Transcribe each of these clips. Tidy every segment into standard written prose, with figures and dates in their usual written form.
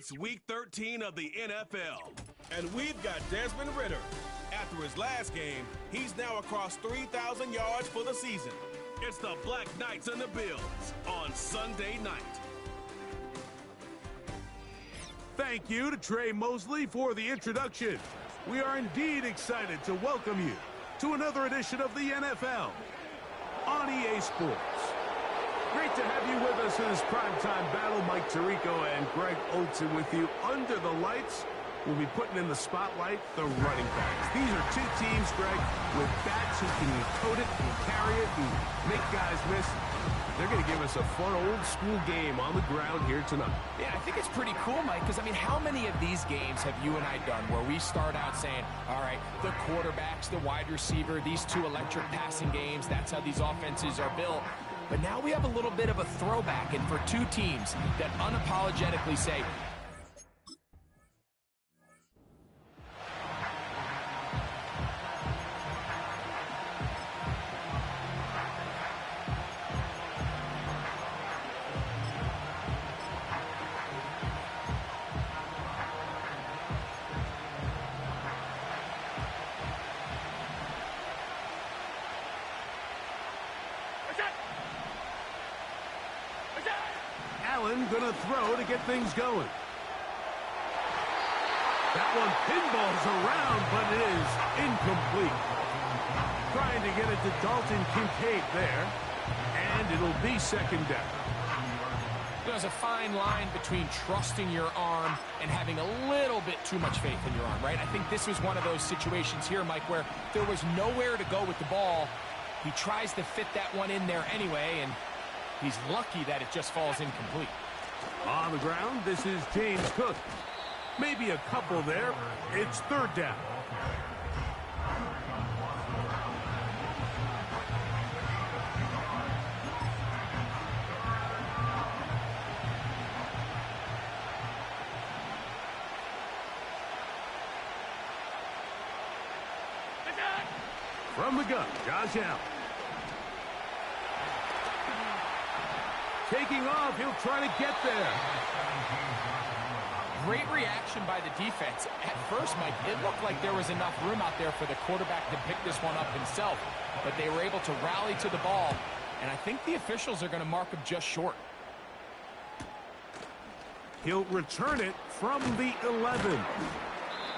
It's Week 13 of the NFL, and we've got Desmond Ridder. After his last game, he's now across 3,000 yards for the season. It's the Black Knights and the Bills on Sunday night. Thank you to Trey Mosley for the introduction. We are indeed excited to welcome you to another edition of the NFL on EA Sports. Great to have you with us in this primetime battle. Mike Tirico and Greg Olson with you. Under the lights, we'll be putting in the spotlight the running backs. These are two teams, Greg, with backs who can code it, and carry it, and make guys miss. They're going to give us a fun old-school game on the ground here tonight. Yeah, I think it's pretty cool, Mike, because, I mean, how many of these games have you and I done where we start out saying, all right, the quarterbacks, the wide receiver, these two electric passing games, that's how these offenses are built. But now we have a little bit of a throwback, and for two teams that unapologetically say, Allen gonna throw to get things going. That one pinballs around, but it is incomplete. Trying to get it to Dalton Kincaid there, and it'll be second down. there's a fine line between trusting your arm and having a little bit too much faith in your arm, right? I think this was one of those situations here, Mike, where there was nowhere to go with the ball. He tries to fit that one in there anyway, and he's lucky that it just falls incomplete. On the ground, this is James Cook. Maybe a couple there. It's third down. From the gun, Josh Allen. Taking off, he'll try to get there. Great reaction by the defense. At first, Mike, it looked like there was enough room out there for the quarterback to pick this one up himself, but they were able to rally to the ball, and I think the officials are going to mark him just short. He'll return it from the 11.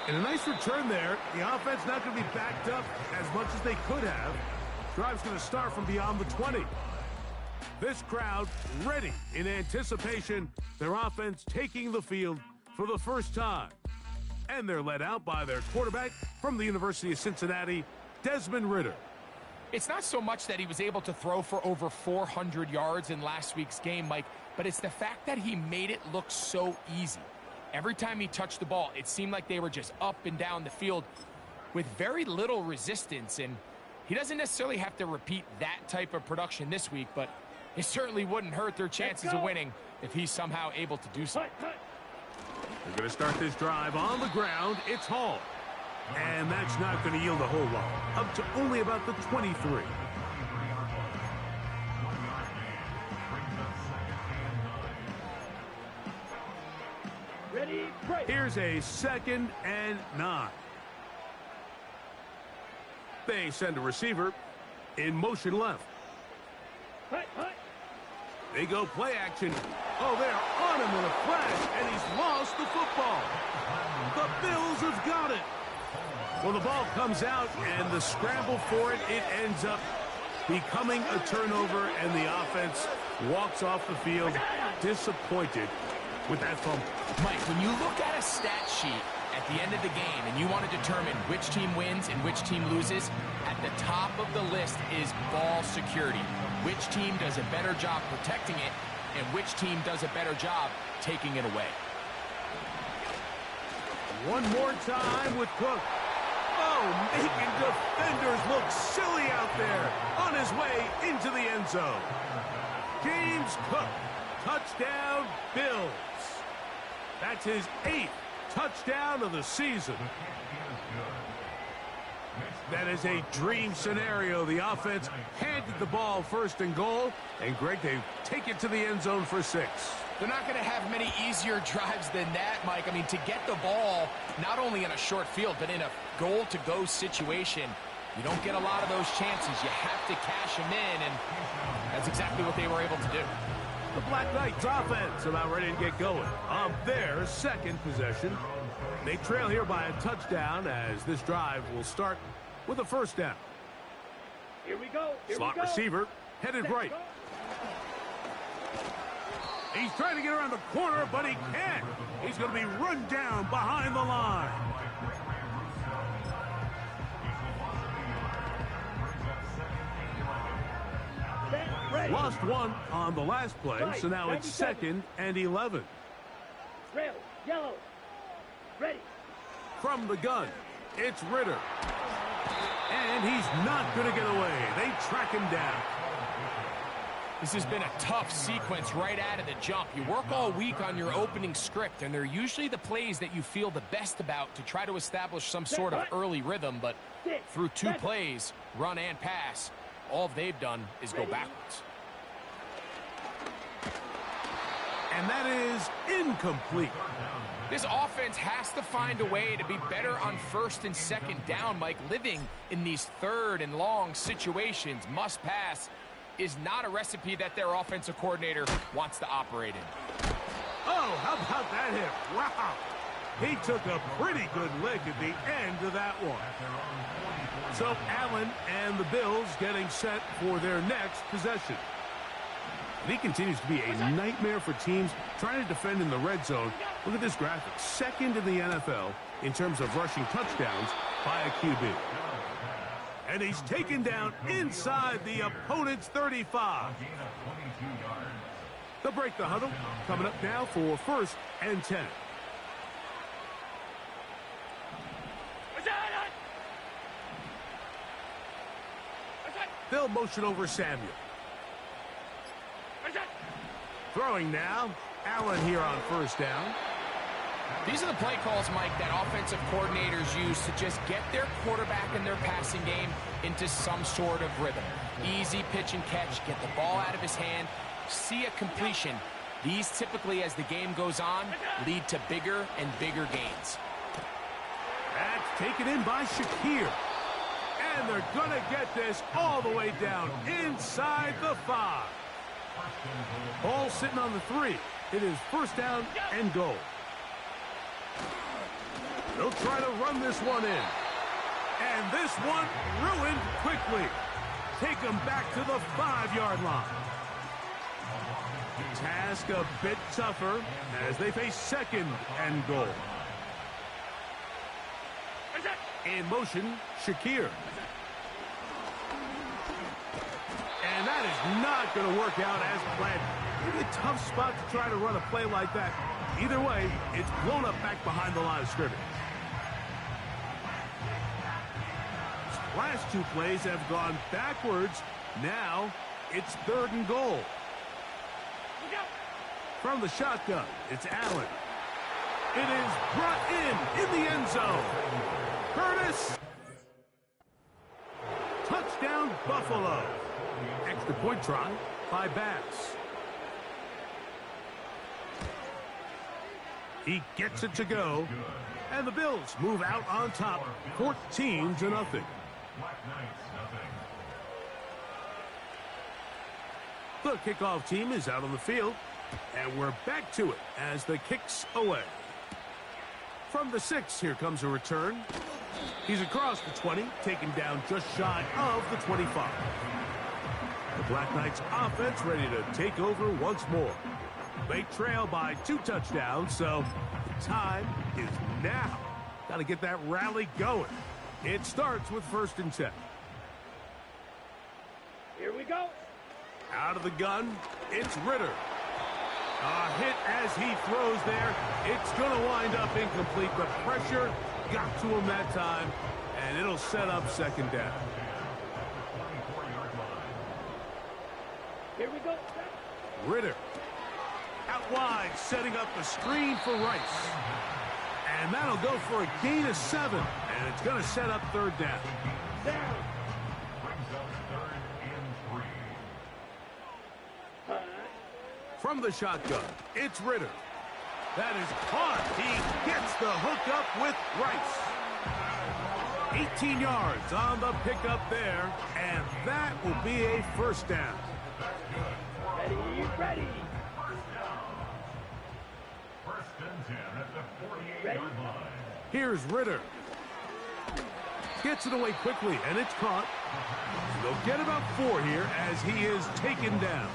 And a nice return there. The offense not going to be backed up as much as they could have. Drive's going to start from beyond the 20. This crowd ready in anticipation. Their offense taking the field for the first time. And they're led out by their quarterback from the University of Cincinnati, Desmond Ridder. It's not so much that he was able to throw for over 400 yards in last week's game, Mike, but it's the fact that he made it look so easy. Every time he touched the ball, it seemed like they were just up and down the field with very little resistance. And he doesn't necessarily have to repeat that type of production this week, but it certainly wouldn't hurt their chances of winning if he's somehow able to do so. They're going to start this drive on the ground. It's Hall. And that's not going to yield a whole lot. Up to only about the 23. Here's a 2nd and 9. They send a receiver in motion left. They go play action. Oh, they're on him with a flash, and he's lost the football. The Bills have got it. Well, the ball comes out, and the scramble for it, it ends up becoming a turnover, and the offense walks off the field disappointed with that fumble. Mike, when you look at a stat sheet at the end of the game and you want to determine which team wins and which team loses, at the top of the list is ball security. Which team does a better job protecting it and which team does a better job taking it away. One more time with Cook. Oh, making defenders look silly out there on his way into the end zone. James Cook, touchdown Bills. That's his 8th touchdown of the season. That is a dream scenario. The offense handed the ball first and goal. And, Greg, they take it to the end zone for 6. They're not going to have many easier drives than that, Mike. I mean, to get the ball, not only in a short field, but in a goal-to-go situation, you don't get a lot of those chances. You have to cash them in, and that's exactly what they were able to do. The Black Knights offense about ready to get going on their second possession. They trail here by a touchdown as this drive will start with a first down. Here we go. Slot receiver headed right. He's trying to get around the corner, but he can't. He's going to be run down behind the line. Lost one on the last play, so now it's 2nd and 11. Trail, yellow, ready. From the gun, it's Ritter. And he's not going to get away. They track him down. This has been a tough sequence right out of the jump. You work all week on your opening script, and they're usually the plays that you feel the best about to try to establish some sort of early rhythm, but through 2 plays, run and pass, all they've done is go backwards. And that is incomplete. This offense has to find a way to be better on 1st and 2nd down, Mike. Living in these 3rd and long situations, must pass, is not a recipe that their offensive coordinator wants to operate in. Oh, how about that hit? Wow. He took a pretty good lick at the end of that one. So Allen and the Bills getting set for their next possession. And he continues to be a nightmare for teams trying to defend in the red zone. Look at this graphic. 2nd in the NFL in terms of rushing touchdowns by a QB. And he's taken down inside the opponent's 35. They'll break the huddle. Coming up now for 1st and 10. They'll motion over Samuel. Throwing now. Allen here on 1st down. These are the play calls, Mike, that offensive coordinators use to just get their quarterback and their passing game into some sort of rhythm. Easy pitch and catch, get the ball out of his hand, see a completion. These typically, as the game goes on, lead to bigger and bigger gains. That's taken in by Shakir. And they're going to get this all the way down inside the 5. Ball sitting on the 3. It is 1st down and goal. They'll try to run this one in. And this one ruined quickly. Take them back to the 5-yard line. Task a bit tougher as they face 2nd and goal. In motion, Shakir. And that is not going to work out as planned. Maybe a tough spot to try to run a play like that. Either way, it's blown up back behind the line of scrimmage. Last 2 plays have gone backwards. Now it's 3rd and goal. From the shotgun, it's Allen. It is brought in the end zone. Curtis. Touchdown, Buffalo. Extra point try by Bass. He gets it to go. And the Bills move out on top, 14-0. The kickoff team is out on the field. And we're back to it as the kick's away. From the 6, here comes a return. He's across the 20, taken down just shy of the 25. The Black Knights offense ready to take over once more. They trail by 2 touchdowns, so the time is now. Got to get that rally going. It starts with 1st and 10. Here we go. Out of the gun, it's Ritter. A hit as he throws there. It's going to wind up incomplete. The pressure got to him that time, and it'll set up 2nd down. Here we go. Ritter out wide, setting up a screen for Rice. And that'll go for a gain of 7, and it's going to set up 3rd down. Down. From the shotgun, it's Ritter. That is caught. He gets the hookup with Rice. 18 yards on the pickup there, and that will be a first down. Ready, ready. Ready. Here's Ritter. Gets it away quickly, and it's caught. They'll get about 4 here as he is taken down.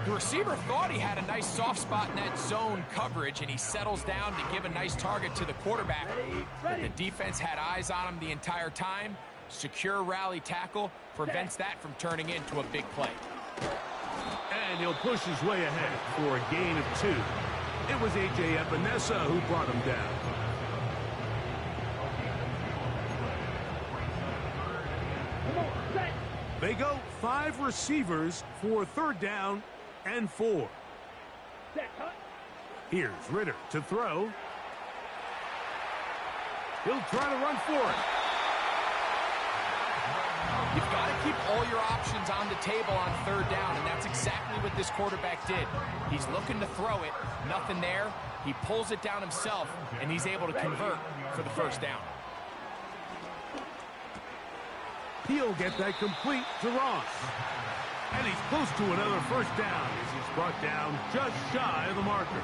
The receiver thought he had a nice soft spot in that zone coverage, and he settles down to give a nice target to the quarterback. But the defense had eyes on him the entire time. Secure rally tackle prevents that from turning into a big play. And he'll push his way ahead for a gain of 2. It was A.J. Epinesa who brought him down. Come on, set. They go 5 receivers for 3rd down and 4. Set, cut. Here's Ritter to throw. He'll try to run for it. You've got to keep all your options on the table on 3rd down, and that's exactly what this quarterback did. He's looking to throw it, nothing there. He pulls it down himself, and he's able to convert for the 1st down. He'll get that complete to Ross. And he's close to another 1st down as he's brought down just shy of the marker.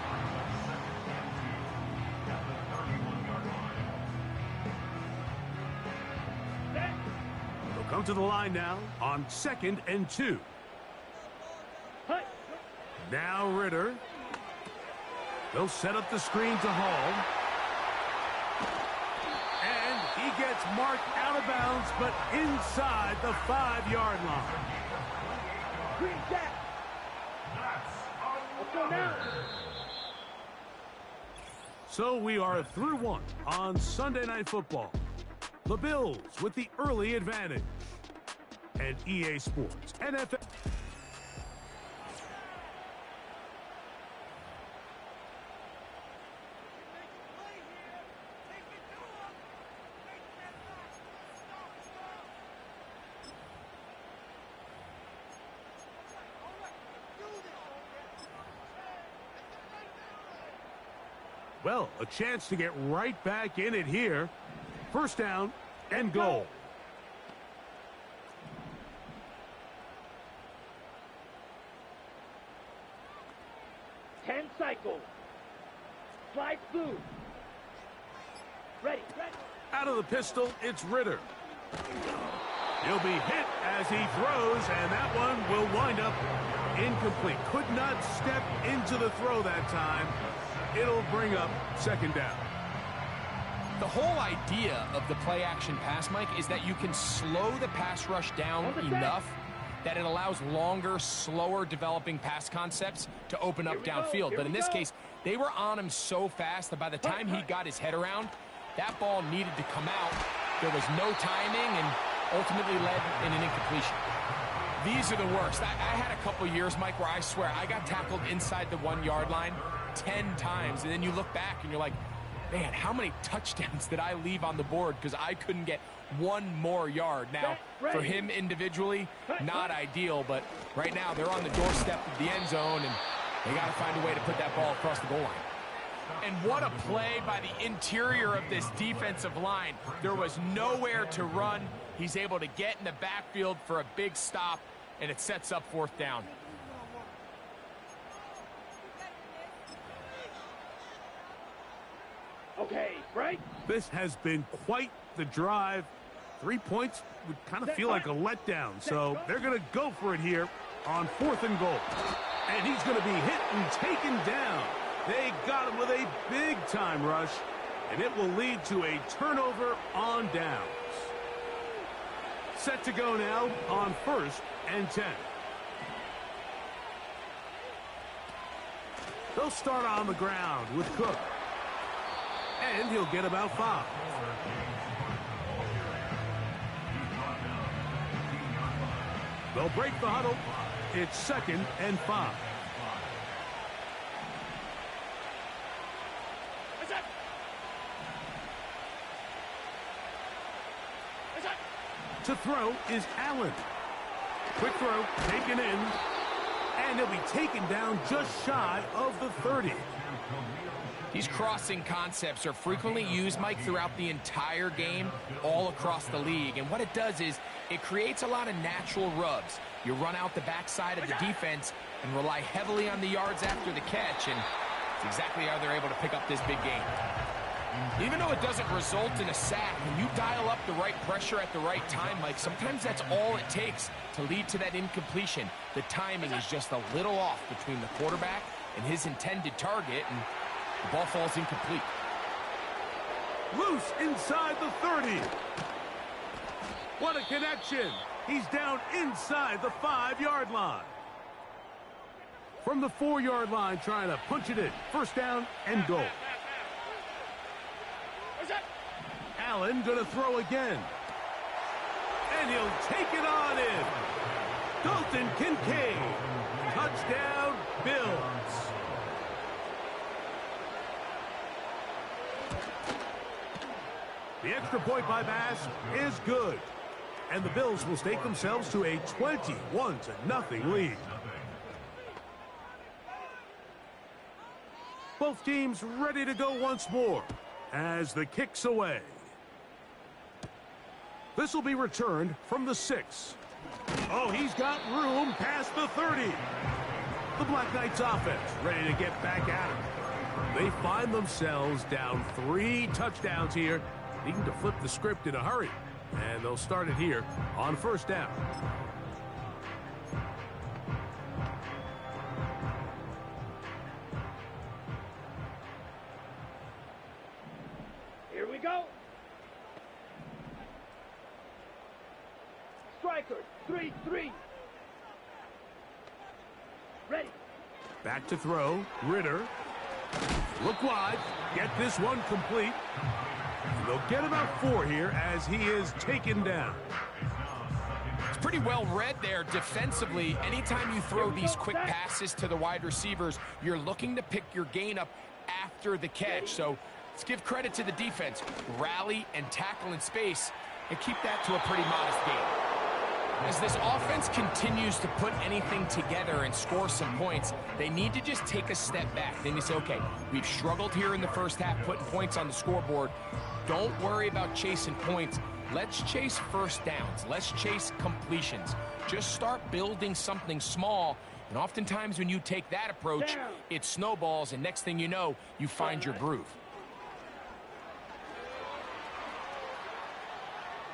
They'll come to the line now on 2nd and 2. Hut. Now Ritter. They'll set up the screen to Hall. And he gets marked out of bounds, but inside the 5-yard line. Green jack. Let's go now. So we are through 1 on Sunday Night Football. The Bills with the early advantage. And EA Sports NFL. Well, a chance to get right back in it here. 1st down and goal. Ten cycles. Slide through. Ready, ready. Out of the pistol, it's Ritter. He'll be hit as he throws, and that one will wind up incomplete. Could not step into the throw that time. It'll bring up 2nd down. The whole idea of the play-action pass, Mike, is that you can slow the pass rush down enough that it allows longer, slower developing pass concepts to open up downfield. But in this case, they were on him so fast that by the time he got his head around, that ball needed to come out. There was no timing and ultimately led in an incompletion. These are the worst. I had a couple years, Mike, where I swear I got tackled inside the 1-yard line 10 times, and then you look back and you're like, man, how many touchdowns did I leave on the board because I couldn't get 1 more yard? Now, for him individually, not ideal, but right now they're on the doorstep of the end zone, and they got to find a way to put that ball across the goal line. And what a play by the interior of this defensive line. There was nowhere to run. He's able to get in the backfield for a big stop, and it sets up 4th down. Okay, right? This has been quite the drive. 3 points would kind of feel like a letdown, so they're going to go for it here on 4th and goal. And he's going to be hit and taken down. They got him with a big-time rush, and it will lead to a turnover on downs. Set to go now on 1st and 10. They'll start on the ground with Cook. And he'll get about 5. They'll break the huddle. It's 2nd and 5. To throw is Allen. Quick throw, taken in. And he'll be taken down just shy of the 30. These crossing concepts are frequently used, Mike, throughout the entire game, all across the league. And what it does is it creates a lot of natural rubs. You run out the backside of the defense and rely heavily on the yards after the catch, and it's exactly how they're able to pick up this big game. Even though it doesn't result in a sack, when you dial up the right pressure at the right time, Mike, sometimes that's all it takes to lead to that incompletion. The timing is just a little off between the quarterback and his intended target, and the ball falls incomplete. Loose inside the 30. What a connection. He's down inside the 5-yard line. From the 4-yard line, trying to punch it in. First down and goal. Allen gonna throw again. And he'll take it on in. Dalton Kincaid. Touchdown, Bills. The extra point by Bass is good. And the Bills will stake themselves to a 21-0 lead. Both teams ready to go once more as the kick's away. This will be returned from the 6. Oh, he's got room past the 30. The Black Knights offense ready to get back at it. They find themselves down 3 touchdowns here, needing to flip the script in a hurry. And they'll start it here on first down. Here we go. Striker, 3-3. Ready. Back to throw. Ritter. Look wide. Get this one complete. And they'll get about 4 here as he is taken down. It's pretty well read there defensively. Anytime you throw these quick passes to the wide receivers, you're looking to pick your gain up after the catch. So let's give credit to the defense. Rally and tackle in space and keep that to a pretty modest gain. As this offense continues to put anything together and score some points, they need to just take a step back. Then you say, okay, we've struggled here in the first half putting points on the scoreboard. Don't worry about chasing points. Let's chase first downs. Let's chase completions. Just start building something small. And oftentimes when you take that approach, it snowballs, and next thing you know, you find your groove.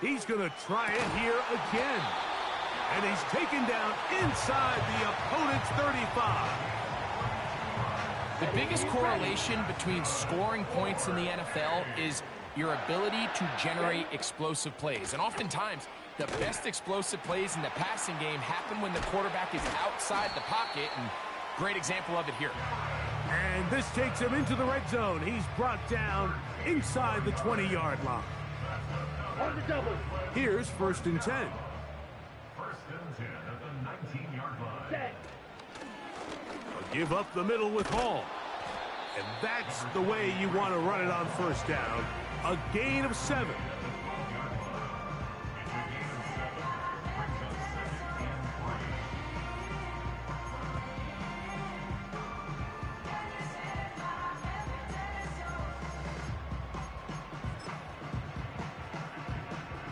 He's going to try it here again. And he's taken down inside the opponent's 35. The biggest correlation between scoring points in the NFL is your ability to generate explosive plays. And oftentimes, the best explosive plays in the passing game happen when the quarterback is outside the pocket, and great example of it here. And this takes him into the red zone. He's brought down inside the 20-yard line. On the double. Here's first and 10. First and 10 at the 19-yard line. Set. Give up the middle with Hall. And that's the way you want to run it on first down. A gain of 7.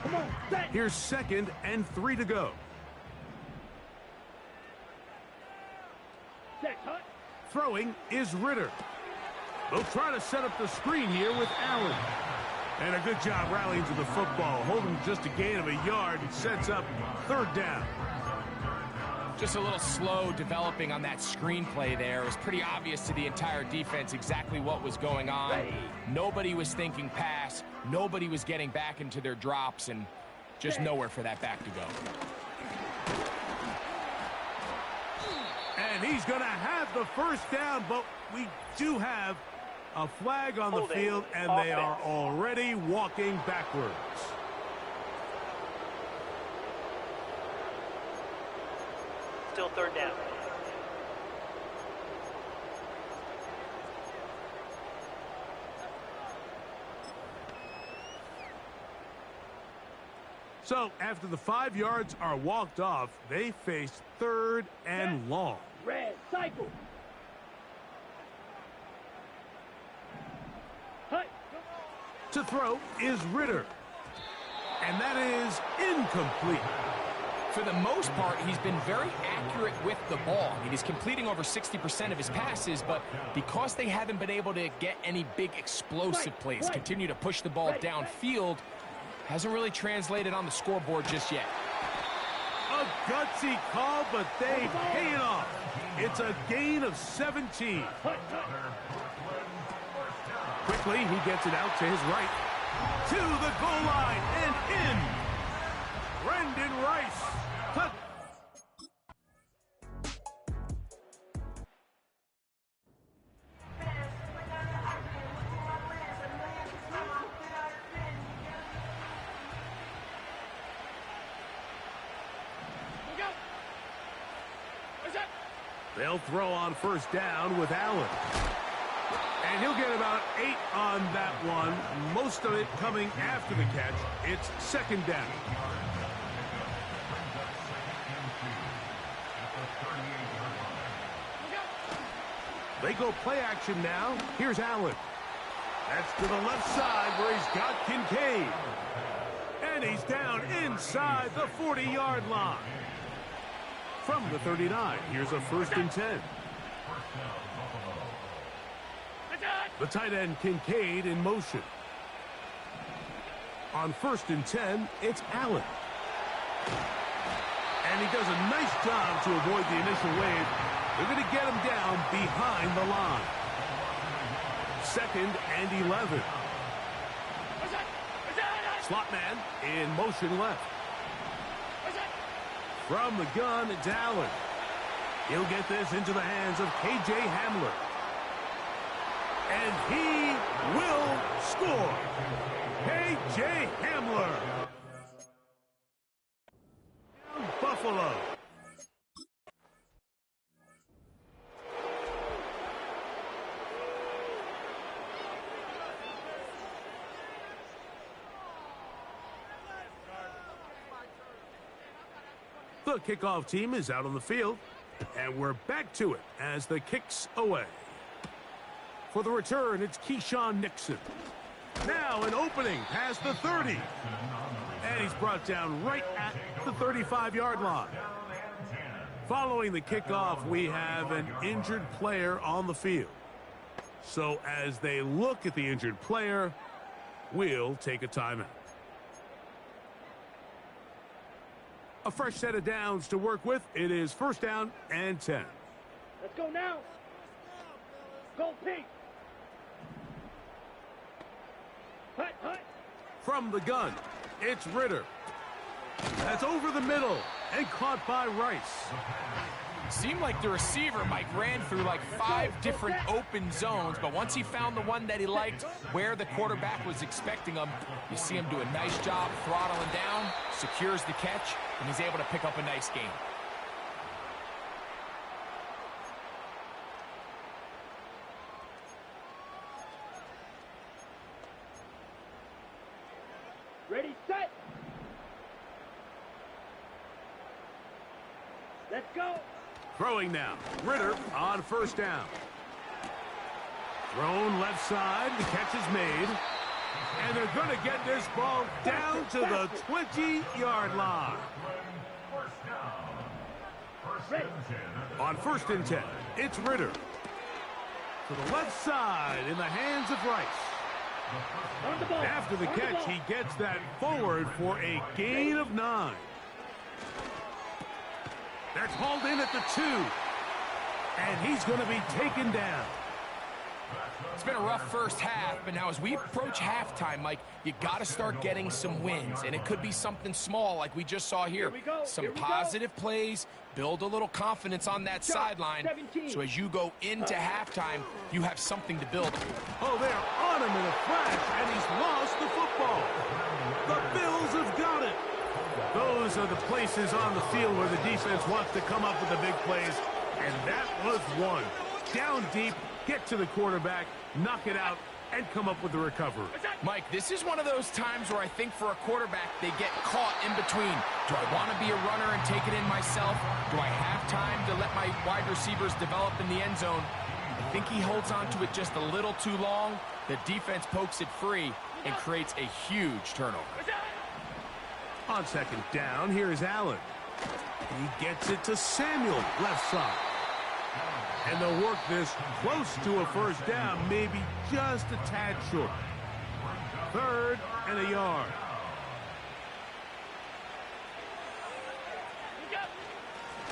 Come on, set. Here's 2nd and 3 to go. Set, cut. Throwing is Ritter. They'll try to set up the screen here with Allen. And a good job rallying to the football. Holding just a gain of a yard. It sets up 3rd down. Just a little slow developing on that screenplay there. It was pretty obvious to the entire defense exactly what was going on. Ready. Nobody was thinking pass. Nobody was getting back into their drops, and just nowhere for that back to go. And he's going to have the first down, but we do have a flag on the field, and they are already walking backwards. Still 3rd down. So after the 5 yards are walked off, they face 3rd and long. Red, cycle. Hut. To throw is Ritter. And that is incomplete. For the most part, he's been very accurate with the ball. I mean, he's completing over 60% of his passes, but because they haven't been able to get any big explosive plays, continue to push the ball downfield, hasn't really translated on the scoreboard just yet. A gutsy call, but they pay it off. It's a gain of 17. Quickly, he gets it out to his right. To the goal line and in. Brendan Rice. Touch. They'll throw on first down with Allen. And he'll get about 8 on that one, most of it coming after the catch. It's 2nd down. They go play action now. Here's Allen. That's to the left side where he's got Kincaid. And he's down inside the 40-yard line. From the 39, here's a 1st and 10. The tight end Kincaid in motion. On 1st and 10, it's Allen. And he does a nice job to avoid the initial wave. They're going to get him down behind the line. 2nd and 11. Slot man in motion left. From the gun, it's Allen. He'll get this into the hands of K.J. Hamler. And he will score. K.J. Hamler. Buffalo. The kickoff team is out on the field, and we're back to it as the kick's away. For the return, it's Keyshawn Nixon. Now an opening past the 30. And he's brought down right at the 35-yard line. Following the kickoff, we have an injured player on the field. So as they look at the injured player, we'll take a timeout. A fresh set of downs to work with. It is 1st down and 10. Let's go now. Go pink. Hut, hut. From the gun, it's Ritter. That's over the middle and caught by Rice. Seemed like the receiver, Mike, ran through like 5 different open zones, but once he found the one that he liked, where the quarterback was expecting him, you see him do a nice job throttling down, secures the catch, and he's able to pick up a nice gain. Ready, set. Let's go. Throwing now. Ritter on 1st down. Thrown left side. The catch is made. And they're going to get this ball down to the 20-yard line. On 1st and 10, it's Ritter. To the left side in the hands of Rice. After the catch, he gets that forward for a gain of 9. That's hauled in at the 2. And he's going to be taken down. It's been a rough first half, but now as we approach halftime, Mike, you got to start getting some wins. And it could be something small like we just saw here. Some positive plays, build a little confidence on that sideline. So as you go into halftime, you have something to build. Oh, they're on him in a flash, and he's lost the football. The Bills have got it. Those are the places on the field where the defense wants to come up with the big plays, and that was one. Down deep, get to the quarterback, knock it out, and come up with the recovery. Mike, this is one of those times where I think for a quarterback, they get caught in between. Do I want to be a runner and take it in myself? Do I have time to let my wide receivers develop in the end zone? I think he holds on to it just a little too long. The defense pokes it free and creates a huge turnover. On second down, here's Allen. He gets it to Samuel, left side. And they'll work this close to a first down, maybe just a tad short. 3rd and a yard.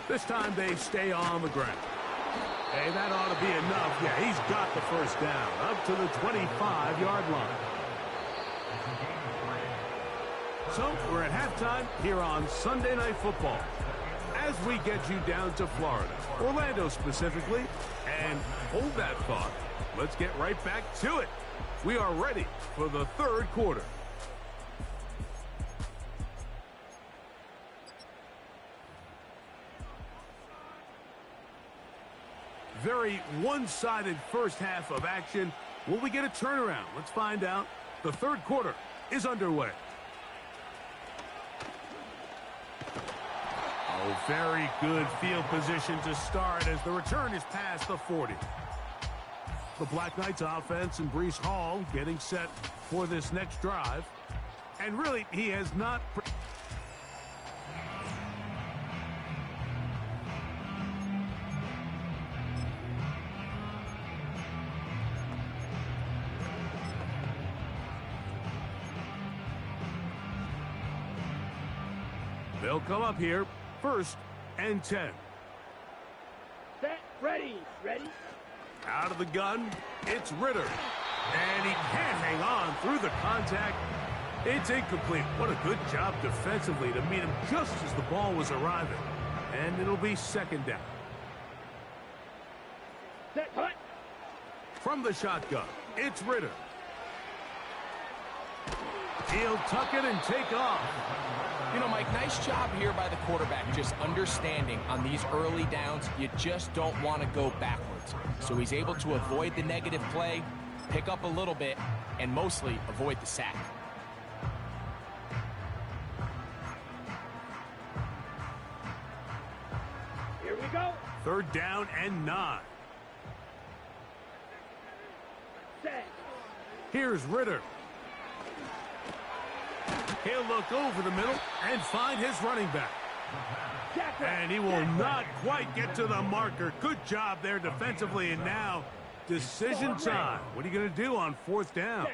This time they stay on the ground. Hey, that ought to be enough. Yeah, he's got the first down up to the 25-yard line. So we're at halftime here on Sunday Night Football. As we get you down to Florida, Orlando specifically, and hold that thought. Let's get right back to it. We are ready for the 3rd quarter. Very one-sided first half of action. Will we get a turnaround? Let's find out. The 3rd quarter is underway. Oh, very good field position to start as the return is past the 40. The Black Knights offense and Breece Hall getting set for this next drive. And really, he has not... They'll come up here, 1st and 10. Set, ready. Ready? Out of the gun, it's Ritter. And he can't hang on through the contact. It's incomplete. What a good job defensively to meet him just as the ball was arriving. And it'll be 2nd down. Set, hut. From the shotgun, it's Ritter. He'll tuck it and take off. You know, Mike, nice job here by the quarterback, just understanding on these early downs, you just don't want to go backwards. So he's able to avoid the negative play, pick up a little bit, and mostly avoid the sack. Here we go. 3rd down and 9. Set. Here's Ritter. He'll look over the middle and find his running back. And he will not quite get to the marker. Good job there defensively, and now decision time. What are you going to do on 4th down?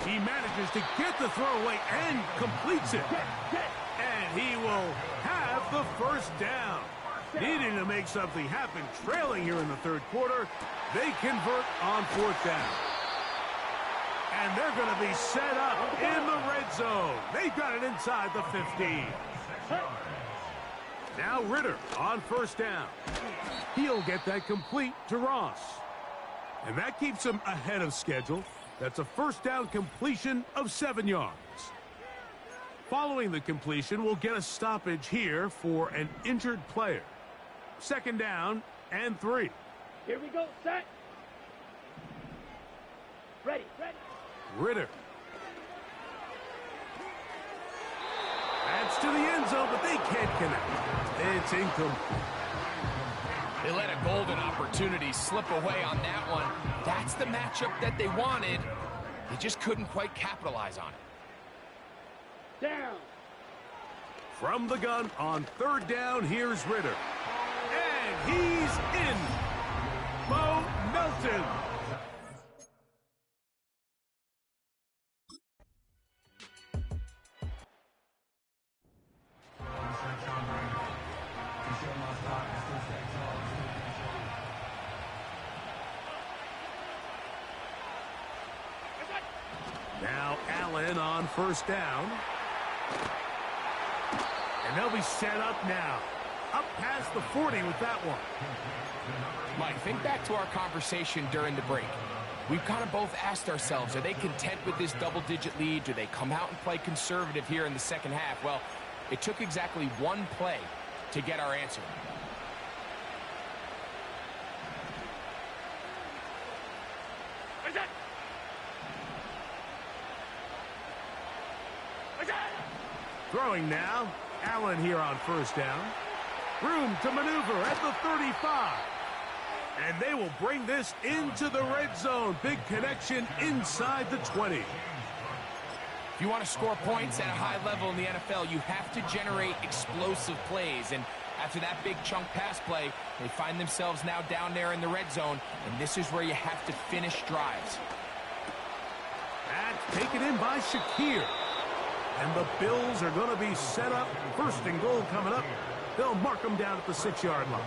He manages to get the throwaway and completes it. And he will have the first down. Needing to make something happen, trailing here in the 3rd quarter. They convert on 4th down. And they're going to be set up in the red zone. They've got it inside the 15. Now Ritter on 1st down. He'll get that complete to Ross. And that keeps him ahead of schedule. That's a 1st down completion of 7 yards. Following the completion, we'll get a stoppage here for an injured player. 2nd down and 3. Here we go. Set. Ready. Ready. Ritter. That's to the end zone, but they can't connect. It's incomplete. They let a golden opportunity slip away on that one. That's the matchup that they wanted. They just couldn't quite capitalize on it. Down. From the gun on 3rd down, here's Ritter. And he's in. Mo Melton. Now Allen on 1st down. And they'll be set up now. Up past the 40 with that one. Mike, think back to our conversation during the break. We've kind of both asked ourselves, are they content with this double-digit lead? Do they come out and play conservative here in the 2nd half? Well, it took exactly one play to get our answer. Throwing now. Allen here on first down. Room to maneuver at the 35. And they will bring this into the red zone. Big connection inside the 20. If you want to score points at a high level in the NFL, you have to generate explosive plays. And after that big chunk pass play, they find themselves now down there in the red zone. And this is where you have to finish drives. That's taken in by Shakir. And the Bills are going to be set up. First and goal coming up. They'll mark them down at the 6-yard line.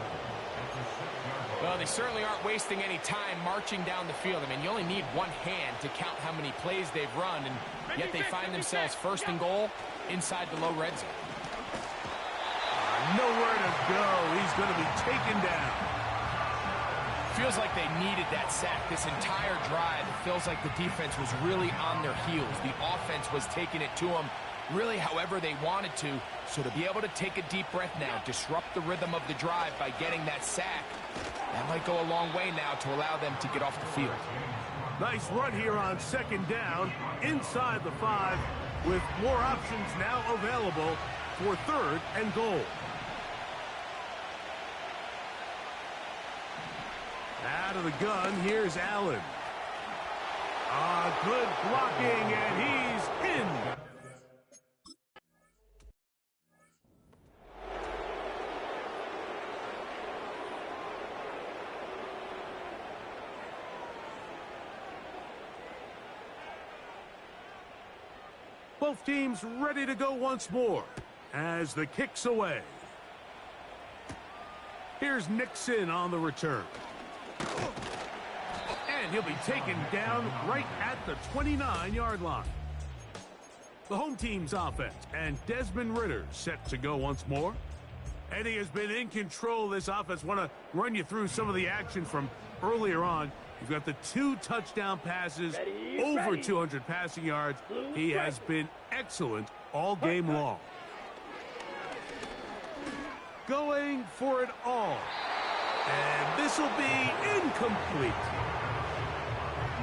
Well, they certainly aren't wasting any time marching down the field. I mean, you only need one hand to count how many plays they've run, and yet they find themselves first and goal inside the low red zone. Nowhere to go. He's going to be taken down. Feels like they needed that sack this entire drive. It feels like the defense was really on their heels. The offense was taking it to them really however they wanted to. So to be able to take a deep breath now, disrupt the rhythm of the drive by getting that sack, that might go a long way now to allow them to get off the field. Nice run here on second down inside the 5 with more options now available for third and goal. Out of the gun, here's Allen. Good blocking, and he's in. Both teams ready to go once more as the kick's away. Here's Nixon on the return. And he'll be taken down right at the 29-yard line. The home team's offense and Desmond Ritter set to go once more. Eddie has been in control of this offense. Want to run you through some of the action from earlier on. You've got the 2 touchdown passes, over 200 passing yards. He has been excellent all game long. Going for it all. And this will be incomplete.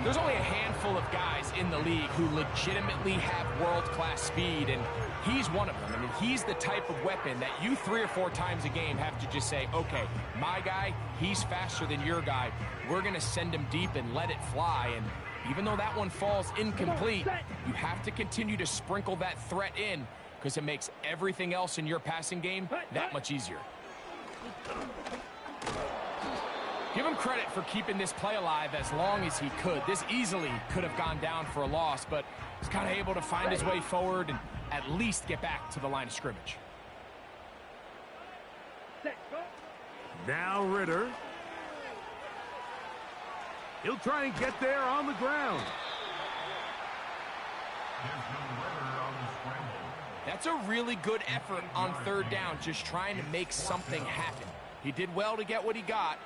There's only a handful of guys in the league who legitimately have world-class speed, and he's one of them. I mean, he's the type of weapon that you 3 or 4 times a game have to just say, okay, my guy, he's faster than your guy. We're going to send him deep and let it fly. And even though that one falls incomplete, you have to continue to sprinkle that threat in because it makes everything else in your passing game that much easier. Give him credit for keeping this play alive as long as he could. This easily could have gone down for a loss, but he's kind of able to find his way forward and at least get back to the line of scrimmage. Now Ritter. He'll try and get there on the ground. That's a really good effort on third down, just trying to make something happen. He did well to get what he got,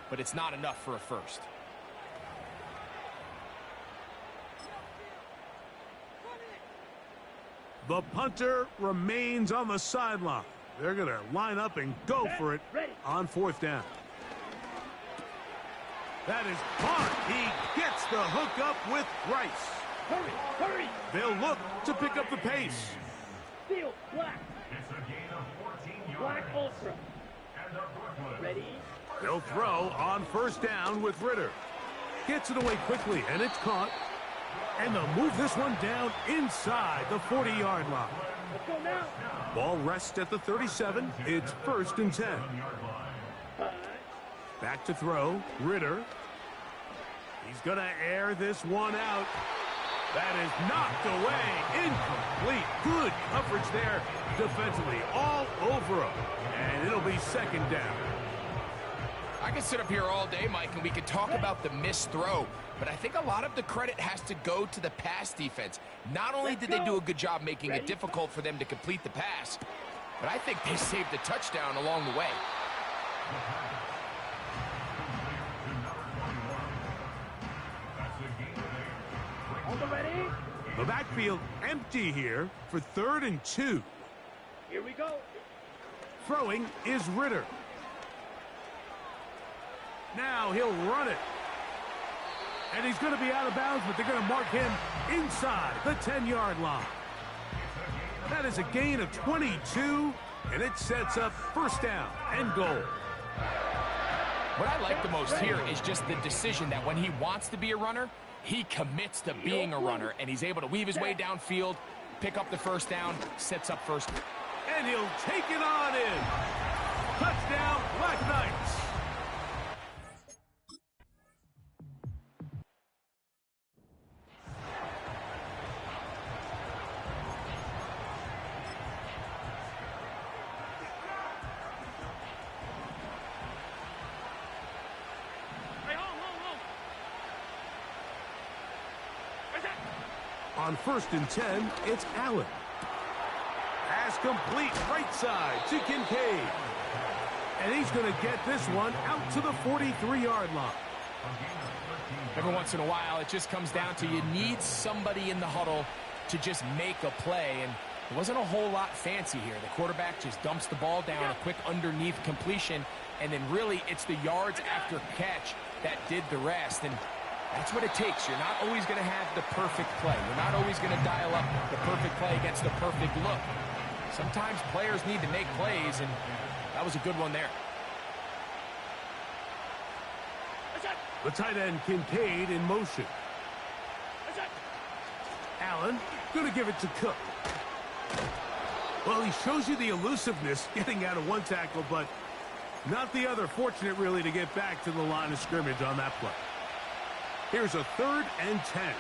but it's not enough for a first. The punter remains on the sideline. They're going to line up and go for it on fourth down. That is caught. He gets the hook up with Rice. Hurry, hurry. They'll look to pick up the pace. Steel, black. It's a gain of 14 yards. Black ultra. And a Brooklyn. Ready? They'll throw on first down with Ritter. Gets it away quickly, and it's caught. And they'll move this one down inside the 40-yard line. Let's go now. Ball rests at the 37. It's 1st and 10. Back to throw. Ritter. He's going to air this one out. That is knocked away. Incomplete. Good coverage there defensively. All over him. And it'll be 2nd down. I could sit up here all day, Mike, and we could talk about the missed throw, but I think a lot of the credit has to go to the pass defense. Not only did they do a good job making it difficult for them to complete the pass, but I think they saved a touchdown along the way. Ready? The backfield empty here for 3rd and 2. Here we go. Throwing is Ritter. Now he'll run it. And he's going to be out of bounds, but they're going to mark him inside the 10-yard line. That is a gain of 22, and it sets up first down and goal. What I like the most here is just the decision that when he wants to be a runner, he commits to being a runner, and he's able to weave his way downfield, pick up the first down, sets up first. And he'll take it on in. Touchdown, Black Knights. On 1st and 10, it's Allen. Pass complete right side to Kincaid. And he's going to get this one out to the 43-yard line. Every once in a while, it just comes down to you need somebody in the huddle to just make a play. And it wasn't a whole lot fancy here. The quarterback just dumps the ball down, a quick underneath completion, and then really it's the yards after catch that did the rest. And that's what it takes. You're not always going to have the perfect play. You're not always going to dial up the perfect play against the perfect look. Sometimes players need to make plays, and that was a good one there. The tight end Kincaid in motion. Allen going to give it to Cook. Well, he shows you the elusiveness getting out of one tackle, but not the other. Fortunate, really, to get back to the line of scrimmage on that play. Here's a 3rd and 10.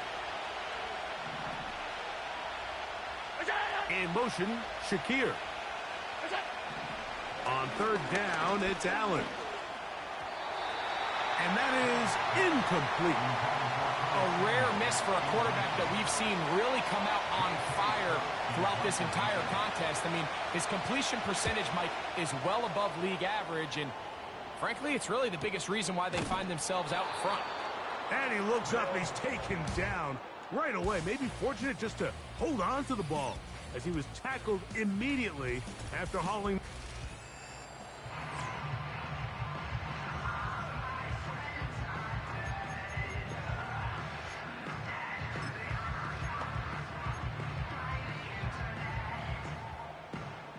In motion, Shakir. On 3rd down, it's Allen. And that is incomplete. A rare miss for a quarterback that we've seen really come out on fire throughout this entire contest. I mean, his completion percentage, Mike, is well above league average, and frankly, it's really the biggest reason why they find themselves out front. And he looks up, and he's taken down right away. Maybe fortunate just to hold on to the ball as he was tackled immediately after hauling.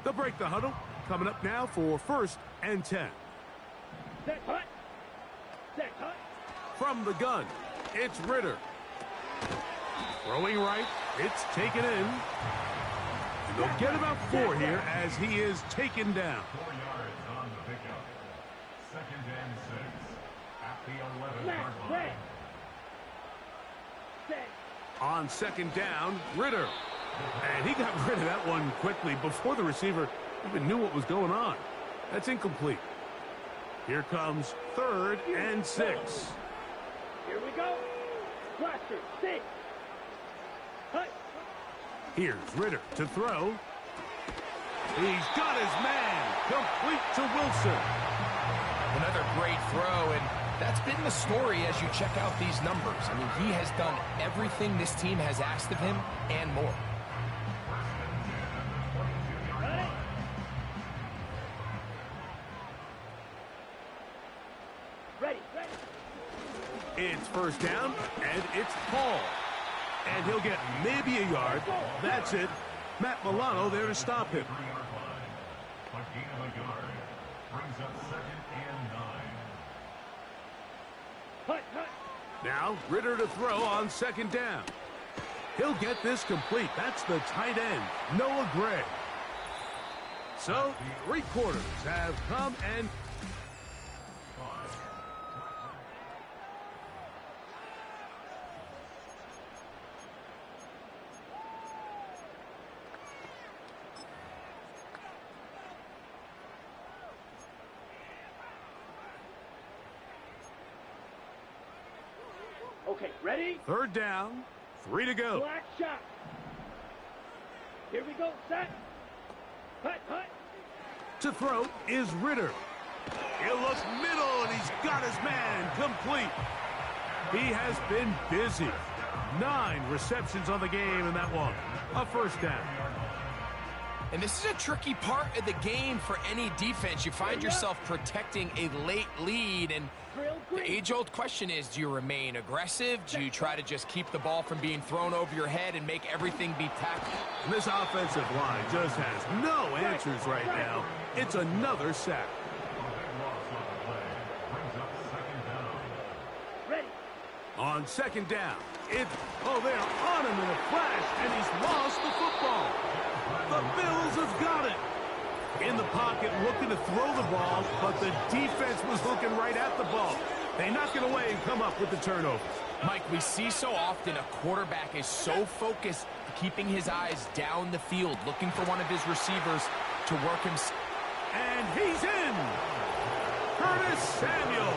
They'll break the huddle. Coming up now for 1st and 10. Set, cut. Set, cut. From the gun, it's Ritter. Throwing right, it's taken in. And they'll get about 4 here as he is taken down. 4 yards on the pickup. 2nd and 6 at the 11-yard line. Set. On 2nd down, Ritter. And he got rid of that one quickly before the receiver even knew what was going on. That's incomplete. Here comes 3rd and 6. Here we go. Blaster, 6. Cut. Here's Ritter to throw. He's got his man. Complete to Wilson. Another great throw, and that's been the story as you check out these numbers. I mean, he has done everything this team has asked of him and more. Ready, ready. It's 1st down, and it's Paul. And he'll get maybe a yard. That's it. Matt Milano there to stop him. 3-yard line. A gain of a yard. Brings up 2nd and 9. Cut, cut. Now, Ritter to throw on 2nd down. He'll get this complete. That's the tight end, Noah Gray. So, 3 quarters have come and... Okay, ready? 3rd down, 3 to go. Black shot. Here we go. Set. Cut, cut. To throw is Ritter. He'll look middle, and he's got his man complete. He has been busy. 9 receptions on the game in that one. A 1st down. And this is a tricky part of the game for any defense. You find yourself protecting a late lead, and the age-old question is, do you remain aggressive? Do you try to just keep the ball from being thrown over your head and make everything be tackled? And this offensive line just has no answers right now. It's another sack. Ready. On second down, they're on him in a flash, and he's lost the football. The Bills have got it. In the pocket, looking to throw the ball, but the defense was looking right at the ball. They knock it away and come up with the turnover. Mike, we see so often a quarterback is so focused, keeping his eyes down the field, looking for one of his receivers to work him. And he's in. Curtis Samuel.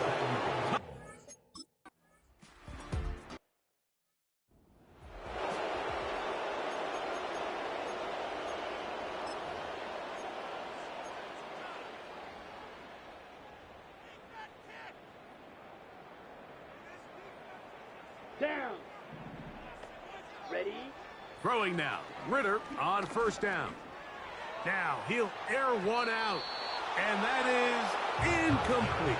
Down. Ready. Throwing now. Ritter on first down. Now he'll air one out. And that is incomplete.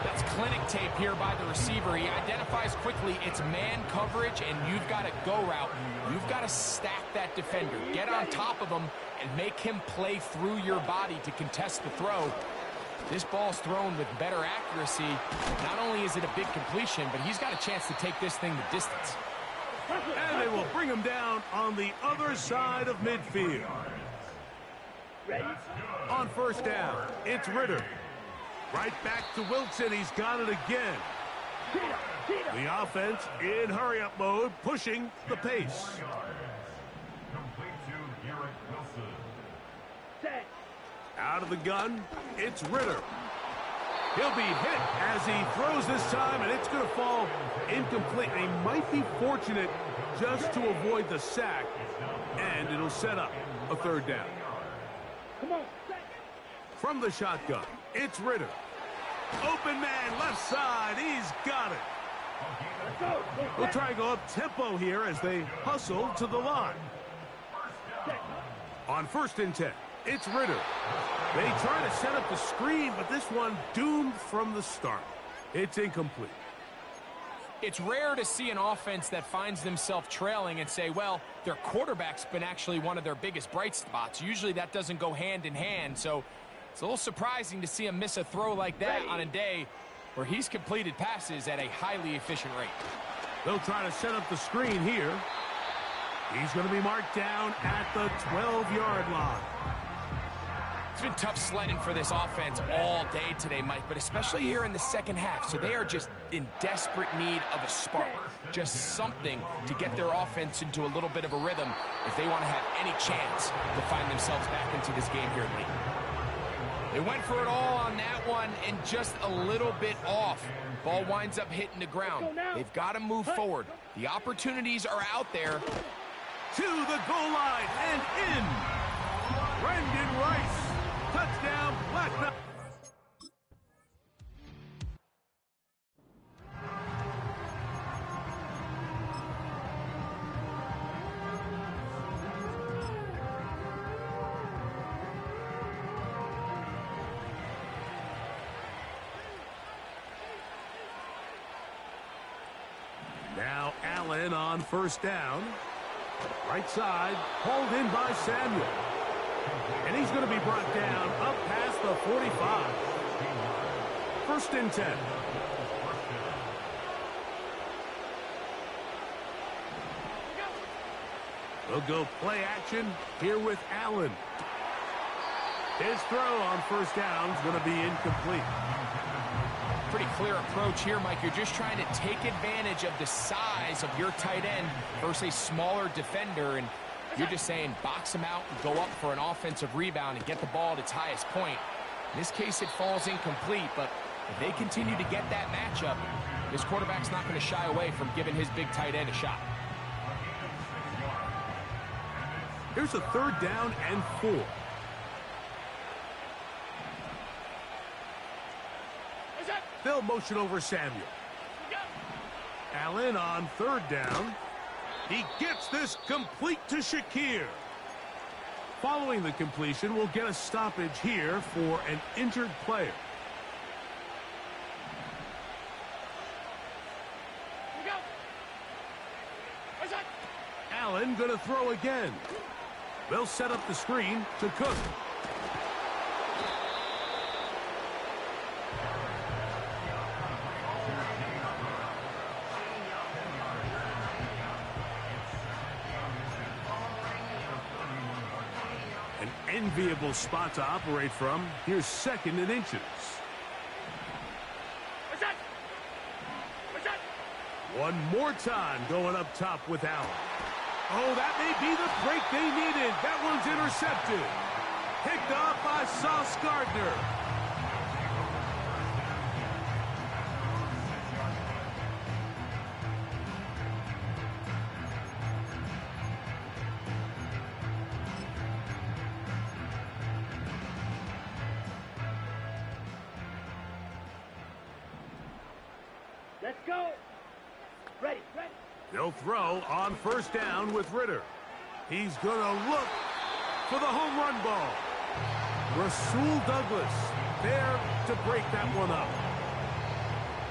That's clinic tape here by the receiver. He identifies quickly it's man coverage, and you've got a go route. You've got to stack that defender. Get on top of him and make him play through your body to contest the throw. This ball's thrown with better accuracy. Not only is it a big completion, but he's got a chance to take this thing the distance. And they will bring him down on the other side of midfield. Ready. On first down, it's Ritter. Right back to Wilson. He's got it again. The offense in hurry-up mode, pushing the pace. Complete to Year2. Set. Out of the gun, it's Ritter. He'll be hit as he throws this time, and it's going to fall incomplete. He might be fortunate just to avoid the sack, and it'll set up a third down. Come on. Set. From the shotgun, it's Ritter. Open man, left side, he's got it. Let's go. We'll try and go up tempo here as they hustle to the line. Set. On first and 10, it's Ritter. They try to set up the screen, but this one doomed from the start. It's incomplete. It's rare to see an offense that finds themselves trailing and say, well, their quarterback's been actually one of their biggest bright spots. Usually that doesn't go hand in hand, so it's a little surprising to see him miss a throw like that on a day where he's completed passes at a highly efficient rate. They'll try to set up the screen here. He's going to be marked down at the 12-yard line. It's been tough sledding for this offense all day today, Mike, but especially here in the second half. So they are just in desperate need of a spark, just something to get their offense into a little bit of a rhythm if they want to have any chance to find themselves back into this game here late. They went for it all on that one and just a little bit off. Ball winds up hitting the ground. They've got to move forward. The opportunities are out there. To the goal line and in. Brendan Rice. Touchdown, Black Knight. Now Allen on first down. Right side, hauled in by Samuel. And he's going to be brought down up past the 45. First and 10. We'll go play action here with Allen. His throw on first down is going to be incomplete. Pretty clear approach here, Mike. You're just trying to take advantage of the size of your tight end versus a smaller defender, and you're just saying box him out and go up for an offensive rebound and get the ball at its highest point. In this case, it falls incomplete, but if they continue to get that matchup, this quarterback's not going to shy away from giving his big tight end a shot. Here's a third down and 4. They'll motion over Samuel. Allen on third down. He gets this complete to Shakir. Following the completion, we'll get a stoppage here for an injured player. Allen going to throw again. They'll set up the screen to Cook. An enviable spot to operate from. Here's 2nd and inches. One more time going up top with Allen. Oh, that may be the break they needed. That one's intercepted. Picked off by Sauce Gardner. Let's go. Ready, ready. They'll throw on 1st down with Ritter. He's going to look for the home run ball. Rasul Douglas there to break that one up.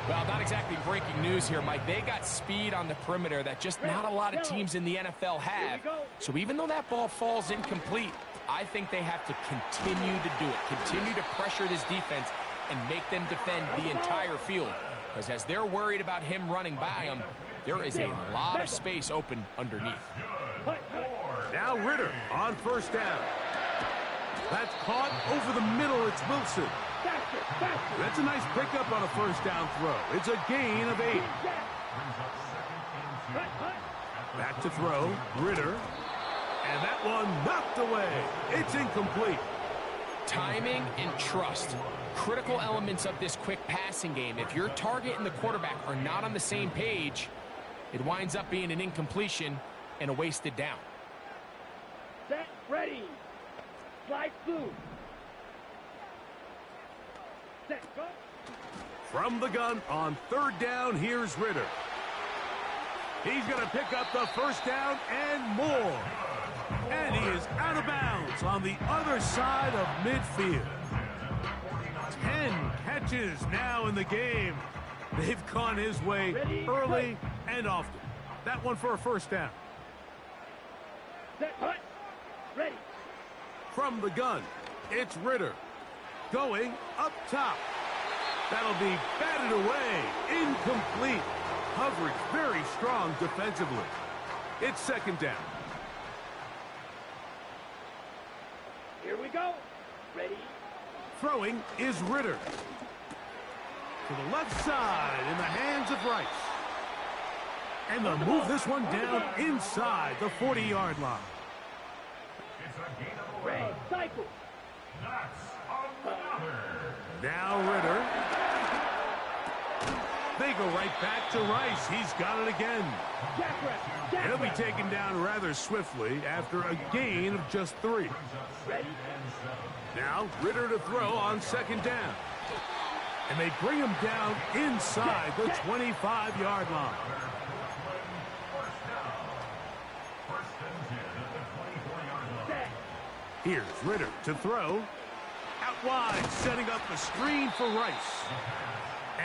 Well, not exactly breaking news here, Mike. They got speed on the perimeter that just not a lot of teams in the NFL have. So even though that ball falls incomplete, I think they have to continue to do it. Continue to pressure this defense and make them defend the entire field. Because as they're worried about him running by them, there is a lot of space open underneath. Now Ritter on 1st down. That's caught over the middle. It's Wilson. That's a nice pickup on a 1st down throw. It's a gain of 8. Back to throw. Ritter. And that one knocked away. It's incomplete. Timing and trust. Critical elements of this quick passing game. If your target and the quarterback are not on the same page, it winds up being an incompletion and a wasted down. Set, ready. Slide through. Set, go. From the gun on 3rd down, here's Ritter. He's going to pick up the 1st down and more. And he is out of bounds on the other side of midfield. 10 catches now in the game. They've gone his way early and often. That one for a 1st down. Set, hut. Ready. From the gun, it's Ritter. Going up top. That'll be batted away. Incomplete. Coverage very strong defensively. It's 2nd down. Here we go. Ready. Throwing is Ritter. To the left side in the hands of Rice. And they'll move this one down inside the 40-yard line. Ready. Cycle. Now Ritter. They go right back to Rice. He's got it again. He'll be taken down rather swiftly after a gain of just 3. Ready. Now Ritter to throw on 2nd down. And they bring him down inside the 25-yard line. Here's Ritter to throw. Out wide, setting up the screen for Rice.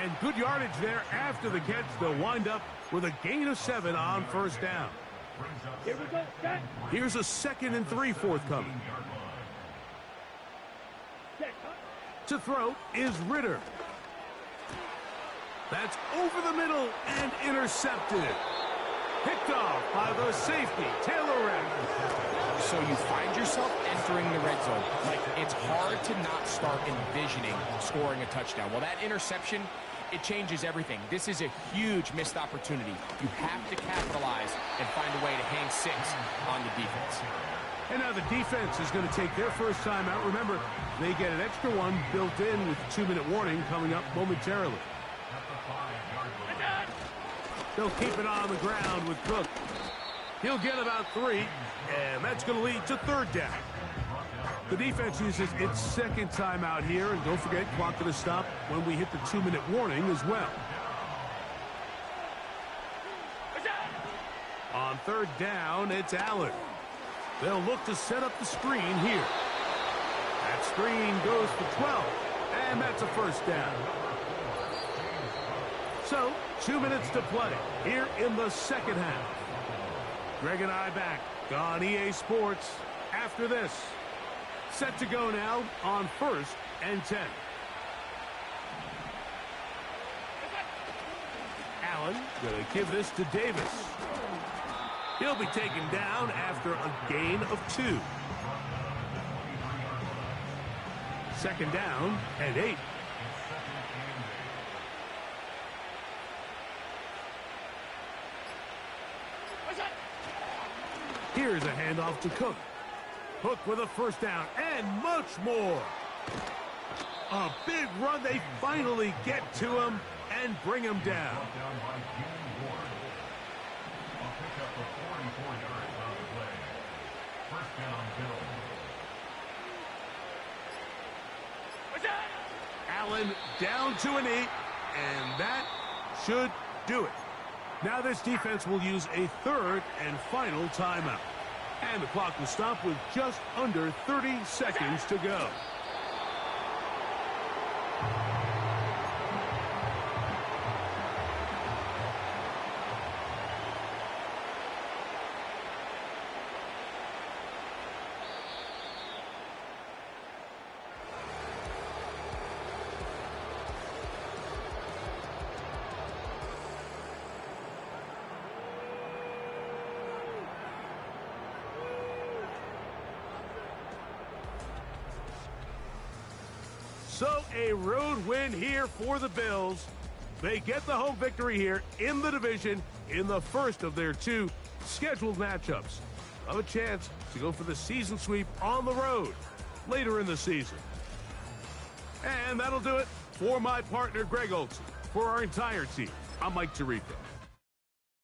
And good yardage there after the catch. They'll wind up with a gain of 7 on 1st down. Here we go. Set. Here's a 2nd and 3 forthcoming. Set. To throw is Ritter. That's over the middle and intercepted. Picked off by the safety, Taylor Rapp. So you find yourself entering the red zone. Like, it's hard to not start envisioning scoring a touchdown. Well, that interception, it changes everything. This is a huge missed opportunity. You have to capitalize and find a way to hang 6 on the defense. And now the defense is going to take their first time out. Remember, they get an extra one built in with 2-minute warning coming up momentarily. They'll keep it on the ground with Cook. He'll get about 3, and that's going to lead to 3rd down. The defense uses its 2nd timeout here, and don't forget, clock going to stop when we hit the 2-minute warning as well. On 3rd down, it's Allen. They'll look to set up the screen here. That screen goes for 12, and that's a first down. So, 2 minutes to play here in the second half. Greg and I back on EA Sports after this. Set to go now on 1st and 10. Allen going to give this to Davis. He'll be taken down after a gain of 2. Second down and 8. Here's a handoff to Cook. Hook with a first down and much more. A big run. They finally get to him and bring him down. Allen down to a knee, and that should do it. Now this defense will use a third and final timeout. And the clock will stop with just under 30 seconds to go. So a road win here for the Bills. They get the home victory here in the division in the first of their 2 scheduled matchups. Have a chance to go for the season sweep on the road later in the season. And that'll do it for my partner, Greg Olson. For our entire team, I'm Mike Tirico.